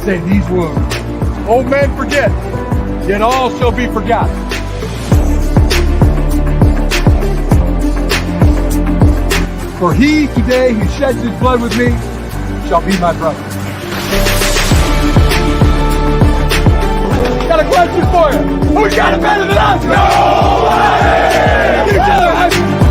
say these words. Old men forget, yet all shall be forgotten. For he today who sheds his blood with me shall be my brother. Got a question for you. Who's got it better than us? Nobody! Each other.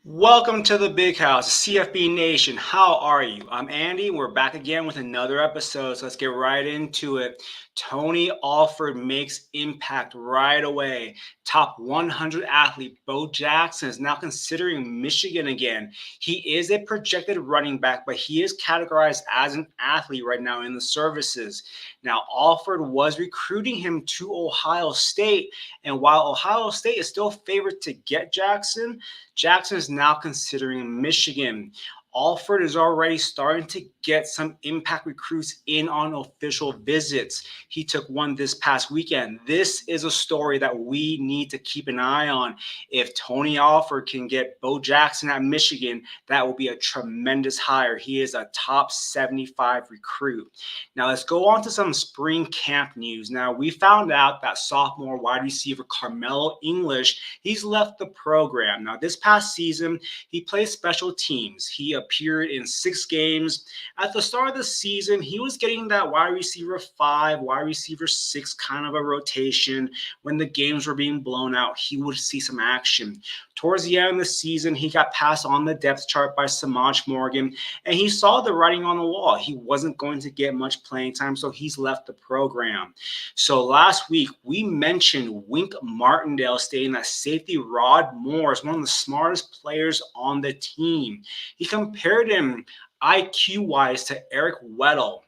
Welcome to the Big House, CFB Nation. How are you? I'm Andy. We're back again with another episode, so let's get right into it. Tony Alford makes impact right away. Top 100 athlete Bo Jackson is now considering Michigan again. He is a projected running back, but he is categorized as an athlete right now in the services. Now, Alford was recruiting him to Ohio State, and while Ohio State is still favored to get Jackson, Jackson is now considering Michigan. Alford is already starting to get some impact recruits in on official visits. He took one this past weekend. This is a story that we need to keep an eye on. If Tony Alford can get Bo Jackson at Michigan, that will be a tremendous hire. He is a top 75 recruit. Now let's go on to some spring camp news. Now we found out that sophomore wide receiver Carmelo English, he's left the program. Now this past season, he played special teams. He appeared in 6 games. At the start of the season, he was getting that wide receiver 5, wide receiver 6 kind of a rotation. When the games were being blown out, he would see some action. Towards the end of the season, he got passed on the depth chart by Samaj Morgan, and he saw the writing on the wall. He wasn't going to get much playing time, so he's left the program. So last week, we mentioned Wink Martindale stating that safety Rod Moore is one of the smartest players on the team. He compared him IQ-wise to Eric Weddle.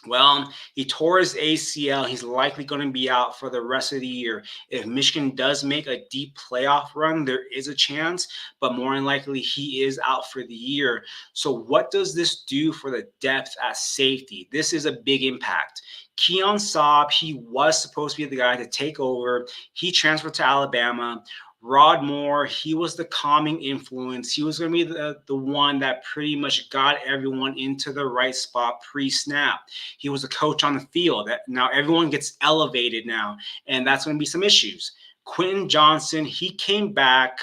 Well, he tore his ACL. He's likely going to be out for the rest of the year. If Michigan does make a deep playoff run, there is a chance, but more than likely he is out for the year. So what does this do for the depth at safety? This is a big impact. Keon Saab, he was supposed to be the guy to take over. He transferred to Alabama. Rod Moore, he was the calming influence. He was going to be the one that pretty much got everyone into the right spot pre-snap. He was a coach on the field. Now everyone gets elevated now, and that's going to be some issues. Quentin Johnson, he came back.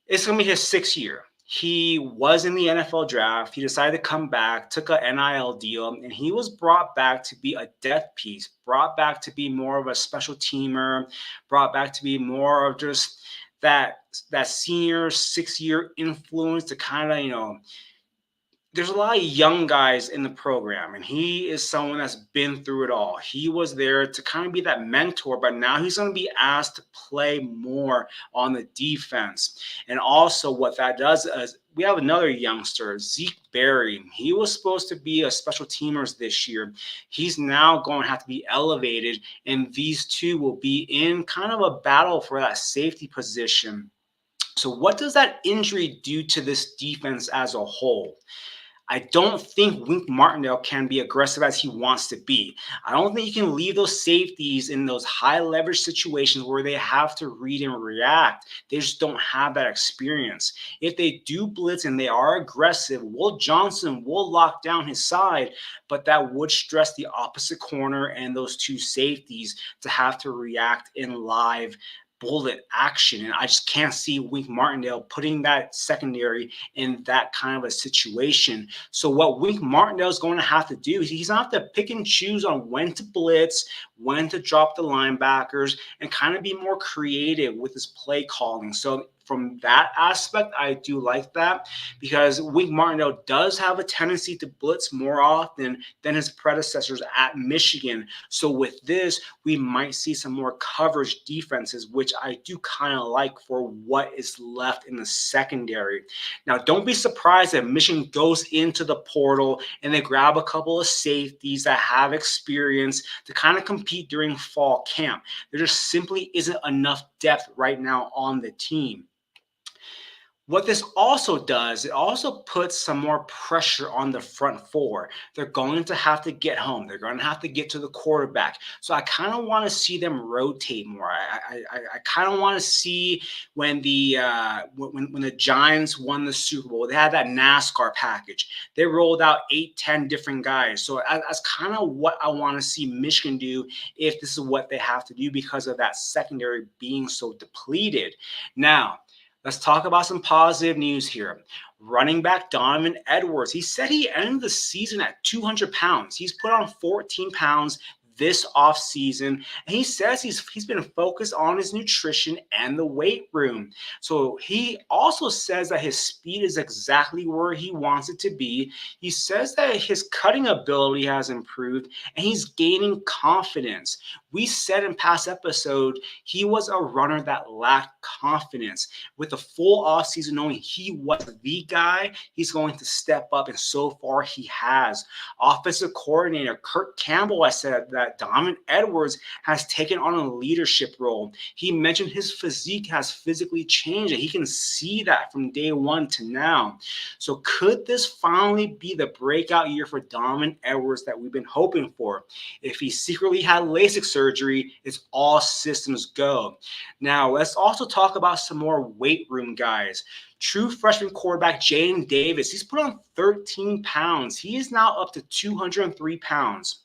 It's going to be his 6th year. He was in the NFL draft. He decided to come back, took an NIL deal, and he was brought back to be a depth piece, brought back to be more of a special teamer, brought back to be more of just that senior 6-year influence to kind of, there's a lot of young guys in the program, and he is someone that's been through it all. He was there to kind of be that mentor, but now he's going to be asked to play more on the defense. And also what that does is we have another youngster, Zeke Berry. He was supposed to be a special teamer this year. He's now going to have to be elevated, and these two will be in kind of a battle for that safety position. So what does that injury do to this defense as a whole? I don't think Wink Martindale can be aggressive as he wants to be. I don't think you can leave those safeties in those high leverage situations where they have to read and react. They just don't have that experience. If they do blitz and they are aggressive, Will Johnson will lock down his side, but that would stress the opposite corner and those 2 safeties to have to react in live bullet action. And I just can't see Wink Martindale putting that secondary in that kind of a situation. So what Wink Martindale is going to have to do is he's going to have to pick and choose on when to blitz, when to drop the linebackers, and kind of be more creative with his play calling. So from that aspect, I do like that because Wink Martindale does have a tendency to blitz more often than his predecessors at Michigan. So with this, we might see some more coverage defenses, which I do kind of like for what is left in the secondary. Now, don't be surprised if Michigan goes into the portal and they grab a couple of safeties that have experience to kind of compete during fall camp. There just simply isn't enough depth right now on the team. What this also does, it also puts some more pressure on the front four. They're going to have to get home. They're going to have to get to the quarterback. So I kind of want to see them rotate more. I kind of want to see when when the Giants won the Super Bowl, they had that NASCAR package. They rolled out 8, 10 different guys. So that's kind of what I want to see Michigan do if this is what they have to do because of that secondary being so depleted. Now, let's talk about some positive news here. Running back Donovan Edwards, he said he ended the season at 200 pounds. He's put on 14 pounds this offseason. And he says he's been focused on his nutrition and the weight room. So he also says that his speed is exactly where he wants it to be. He says that his cutting ability has improved and he's gaining confidence. We said in past episode he was a runner that lacked confidence. With the full offseason knowing he was the guy, he's going to step up, and so far he has. Offensive coordinator Kurt Campbell has said that Donovan Edwards has taken on a leadership role. He mentioned his physique has physically changed, and he can see that from day one to now. So could this finally be the breakout year for Donovan Edwards that we've been hoping for? If he secretly had LASIK surgery, it's all systems go. Now, let's also talk about some more weight room guys. True freshman quarterback Jaden Davis, he's put on 13 pounds. He is now up to 203 pounds.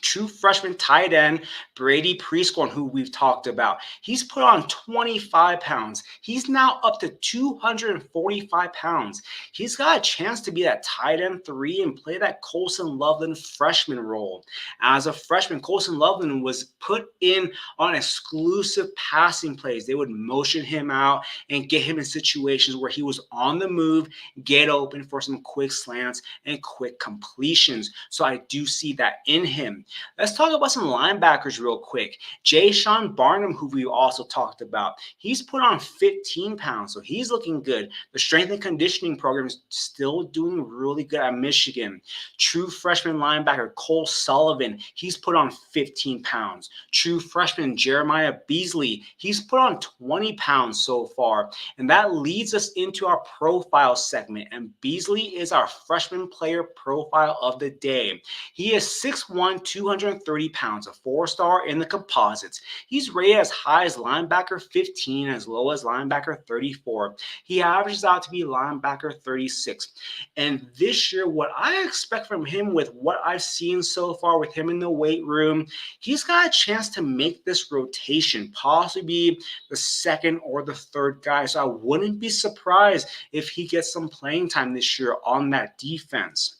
True freshman tight end Brady Prescorn, who we've talked about, he's put on 25 pounds. He's now up to 245 pounds. He's got a chance to be that tight end 3 and play that Colson Loveland freshman role. As a freshman, Colson Loveland was put in on exclusive passing plays. They would motion him out and get him in situations where he was on the move, get open for some quick slants and quick completions. So I do see that in him. Let's talk about some linebackers real quick. Jay Sean Barnum, who we also talked about, he's put on 15 pounds, so he's looking good. The strength and conditioning program is still doing really good at Michigan. True freshman linebacker Cole Sullivan, he's put on 15 pounds. True freshman Jeremiah Beasley, he's put on 20 pounds so far. And that leads us into our profile segment. And Beasley is our freshman player profile of the day. He is 6'1", 230 pounds, a 4-star in the composites. He's rated as high as linebacker 15, as low as linebacker 34. He averages out to be linebacker 36. And this year, what I expect from him with what I've seen so far with him in the weight room, he's got a chance to make this rotation, possibly be the second or the third guy. So I wouldn't be surprised if he gets some playing time this year on that defense.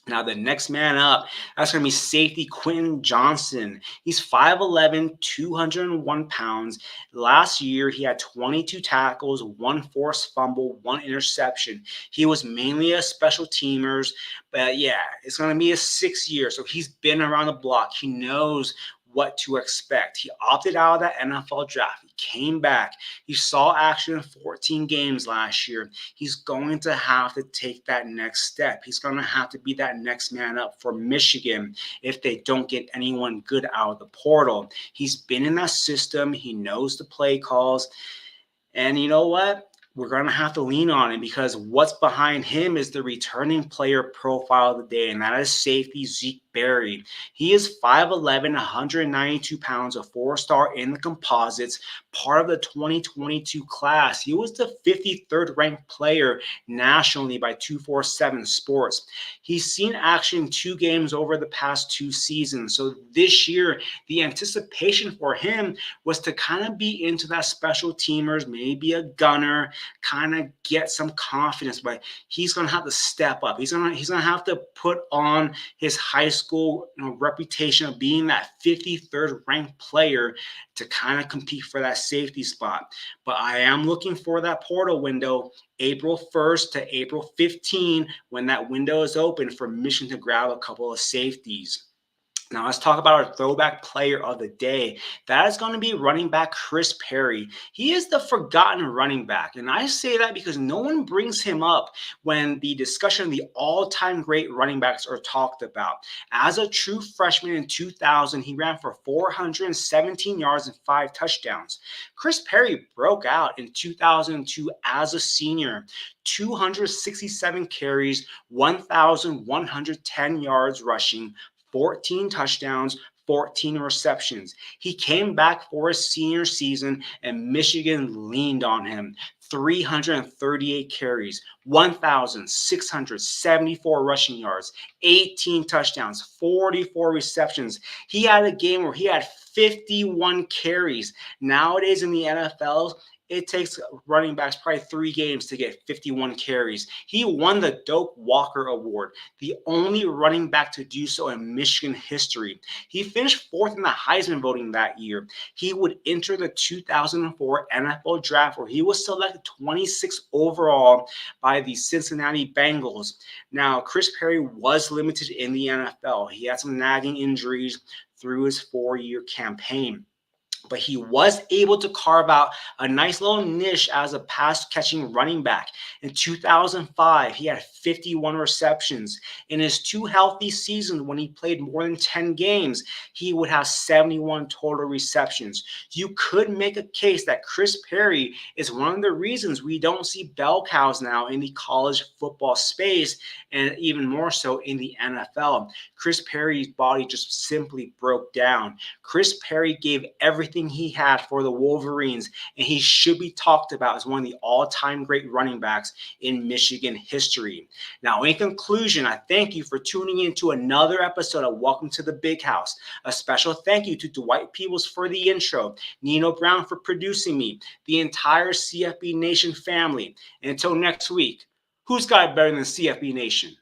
Now, the next man up, that's going to be safety Quentin Johnson. He's 5'11", 201 pounds. Last year, he had 22 tackles, 1 forced fumble, 1 interception. He was mainly a special teamers, but yeah, it's going to be a 6 year. So he's been around the block. He knows what to expect. He opted out of that NFL draft. He came back. He saw action in 14 games last year. He's going to have to take that next step. He's going to have to be that next man up for Michigan if they don't get anyone good out of the portal. He's been in that system. He knows the play calls. And you know what? We're going to have to lean on him because what's behind him is the returning player profile of the day, and that is safety Zeke Berry. He is 5'11", 192 pounds, a 4-star in the composites, part of the 2022 class. He was the 53rd ranked player nationally by 247 Sports. He's seen action in 2 games over the past 2 seasons. So this year, the anticipation for him was to kind of be into that special teamers, maybe a gunner, kind of get some confidence, but he's going to have to step up. He's going to have to put on his high school reputation of being that 53rd ranked player to kind of compete for that safety spot. But I am looking for that portal window, April 1st to April 15, when that window is open for Michigan to grab a couple of safeties. Now let's talk about our throwback player of the day. That is going to be running back Chris Perry. He is the forgotten running back. And I say that because no one brings him up when the discussion of the all-time great running backs are talked about. As a true freshman in 2000, he ran for 417 yards and 5 touchdowns. Chris Perry broke out in 2002 as a senior. 267 carries, 1,110 yards rushing, 14 touchdowns, 14 receptions. He came back for his senior season, and Michigan leaned on him. 338 carries, 1,674 rushing yards, 18 touchdowns, 44 receptions. He had a game where he had 51 carries. Nowadays in the NFL, it takes running backs probably 3 games to get 51 carries. He won the Doak Walker Award, the only running back to do so in Michigan history. He finished 4th in the Heisman voting that year. He would enter the 2004 NFL Draft, where he was selected 26th overall by the Cincinnati Bengals. Now, Chris Perry was limited in the NFL. He had some nagging injuries through his 4-year campaign, but he was able to carve out a nice little niche as a pass-catching running back. In 2005, he had 51 receptions. In his 2 healthy seasons, when he played more than 10 games, he would have 71 total receptions. You could make a case that Chris Perry is one of the reasons we don't see bell cows now in the college football space, and even more so in the NFL. Chris Perry's body just simply broke down. Chris Perry gave everything he had for the Wolverines, and he should be talked about as one of the all-time great running backs in Michigan history. Now, in conclusion, I thank you for tuning in to another episode of Welcome to the Big House. A special thank you to Dwight Peebles for the intro, Nino Brown for producing me, the entire CFB Nation family. And until next week, who's got it better than CFB Nation?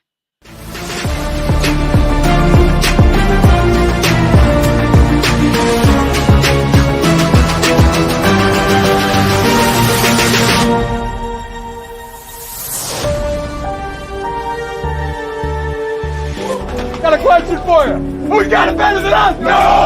Got a question for you. Who's got it better than us? No!